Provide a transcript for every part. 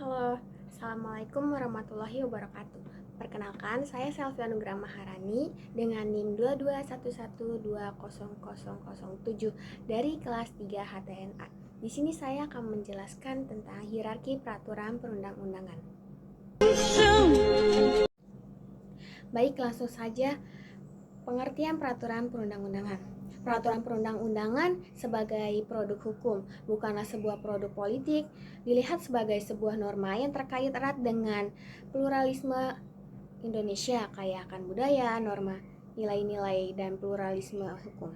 Halo, Assalamualaikum warahmatullahi wabarakatuh. Perkenalkan, saya Selvi Anugrah Maharani dengan NIM 221120007 dari kelas 3 HTNA. Di sini saya akan menjelaskan tentang hierarki peraturan perundang-undangan. Baik, langsung saja pengertian peraturan perundang-undangan. Peraturan perundang-undangan sebagai produk hukum, bukanlah sebuah produk politik, dilihat sebagai sebuah norma yang terkait erat dengan pluralisme Indonesia, kaya akan budaya, norma, nilai-nilai, dan pluralisme hukum.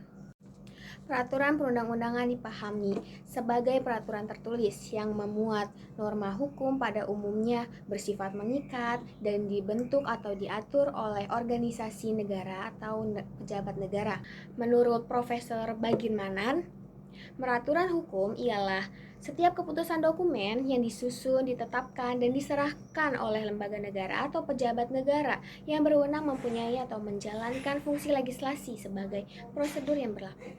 Peraturan perundang-undangan dipahami sebagai peraturan tertulis yang memuat norma hukum pada umumnya bersifat mengikat dan dibentuk atau diatur oleh organisasi negara atau pejabat negara. Menurut Profesor Bagirmanan, peraturan hukum ialah setiap keputusan dokumen yang disusun, ditetapkan, dan diserahkan oleh lembaga negara atau pejabat negara yang berwenang mempunyai atau menjalankan fungsi legislasi sebagai prosedur yang berlaku.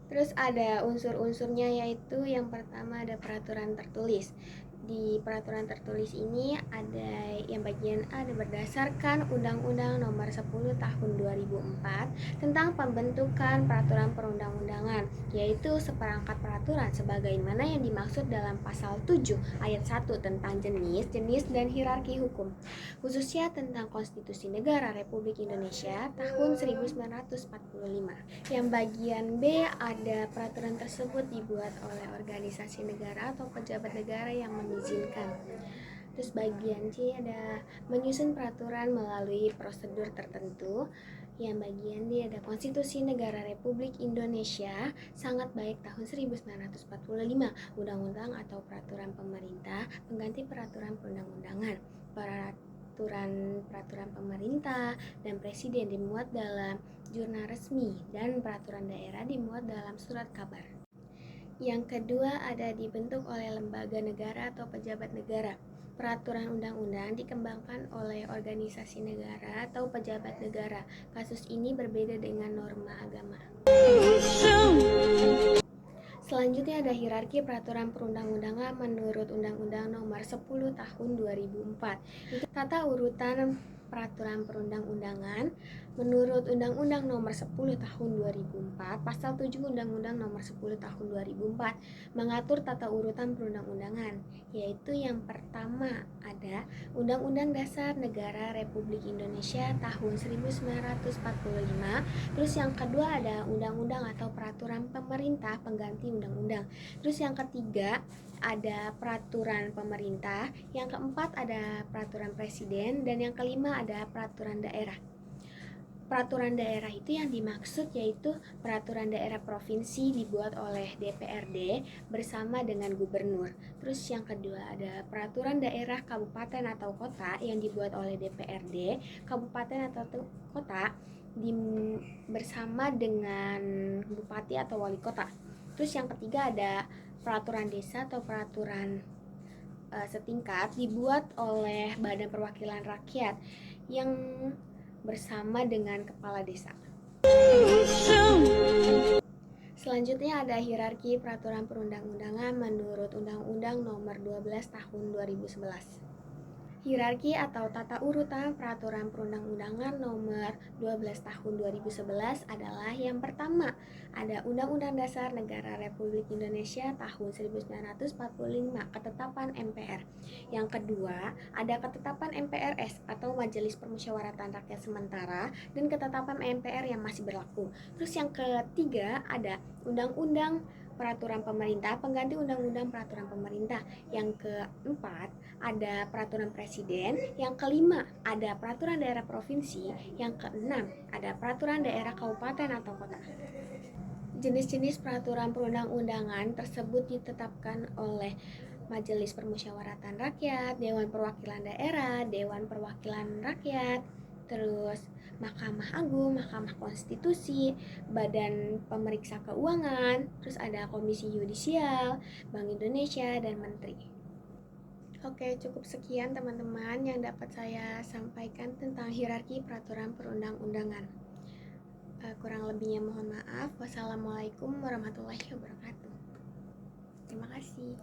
Terus ada unsur-unsurnya, yaitu yang pertama ada peraturan tertulis. Di peraturan tertulis ini ada yang bagian A, ada berdasarkan Undang-Undang Nomor 10 Tahun 2004 tentang pembentukan peraturan perundang-undangan, yaitu seperangkat peraturan sebagaimana yang dimaksud dalam pasal 7 ayat 1 tentang jenis dan hierarki hukum, khususnya tentang Konstitusi Negara Republik Indonesia tahun 1945. Yang bagian B ada peraturan tersebut dibuat oleh organisasi negara atau pejabat negara yang mengizinkan. Terus bagian C ada menyusun peraturan melalui prosedur tertentu. Yang bagian D ada Konstitusi Negara Republik Indonesia sangat baik tahun 1945, undang-undang atau peraturan pemerintah pengganti peraturan perundang-undangan. Peraturan pemerintah dan presiden dimuat dalam jurnal resmi dan peraturan daerah dimuat dalam surat kabar. Yang kedua ada dibentuk oleh lembaga negara atau pejabat negara. Peraturan undang-undang dikembangkan oleh organisasi negara atau pejabat negara. Kasus ini berbeda dengan norma agama. Selanjutnya ada hierarki peraturan perundang-undangan menurut Undang-Undang Nomor 10 Tahun 2004. Tata urutan peraturan perundang-undangan menurut Undang-Undang Nomor 10 Tahun 2004, Pasal 7 Undang-Undang Nomor 10 Tahun 2004 mengatur tata urutan perundang-undangan, yaitu yang pertama ada Undang-Undang Dasar Negara Republik Indonesia tahun 1945, terus yang kedua ada undang-undang atau peraturan pemerintah pengganti undang-undang. Terus yang ketiga ada peraturan pemerintah, yang keempat ada peraturan presiden, dan yang kelima ada peraturan daerah. Peraturan daerah itu yang dimaksud yaitu peraturan daerah provinsi dibuat oleh DPRD bersama dengan gubernur. Terus yang kedua ada peraturan daerah kabupaten atau kota yang dibuat oleh DPRD kabupaten atau kota bersama dengan bupati atau wali kota. Terus yang ketiga ada peraturan desa atau peraturan setingkat dibuat oleh Badan Perwakilan Rakyat yang bersama dengan kepala desa. Selanjutnya ada hierarki peraturan perundang-undangan menurut Undang-Undang Nomor 12 Tahun 2011. Hierarki atau tata urutan peraturan perundang-undangan nomor 12 tahun 2011 adalah yang pertama, ada Undang-Undang Dasar Negara Republik Indonesia tahun 1945, ketetapan MPR. Yang kedua, ada ketetapan MPRS atau Majelis Permusyawaratan Rakyat Sementara dan ketetapan MPR yang masih berlaku. Terus yang ketiga, ada Undang-Undang Peraturan Pemerintah pengganti Undang-Undang Peraturan Pemerintah. Yang keempat ada peraturan presiden. Yang kelima ada peraturan daerah provinsi. Yang keenam ada peraturan daerah kabupaten atau kota. Jenis-jenis peraturan perundang-undangan tersebut ditetapkan oleh Majelis Permusyawaratan Rakyat, Dewan Perwakilan Daerah, Dewan Perwakilan Rakyat, terus Mahkamah Agung, Mahkamah Konstitusi, Badan Pemeriksa Keuangan, terus ada Komisi Yudisial, Bank Indonesia, dan Menteri. Oke, cukup sekian teman-teman yang dapat saya sampaikan tentang hierarki peraturan perundang-undangan. Kurang lebihnya mohon maaf. Wassalamualaikum warahmatullahi wabarakatuh. Terima kasih.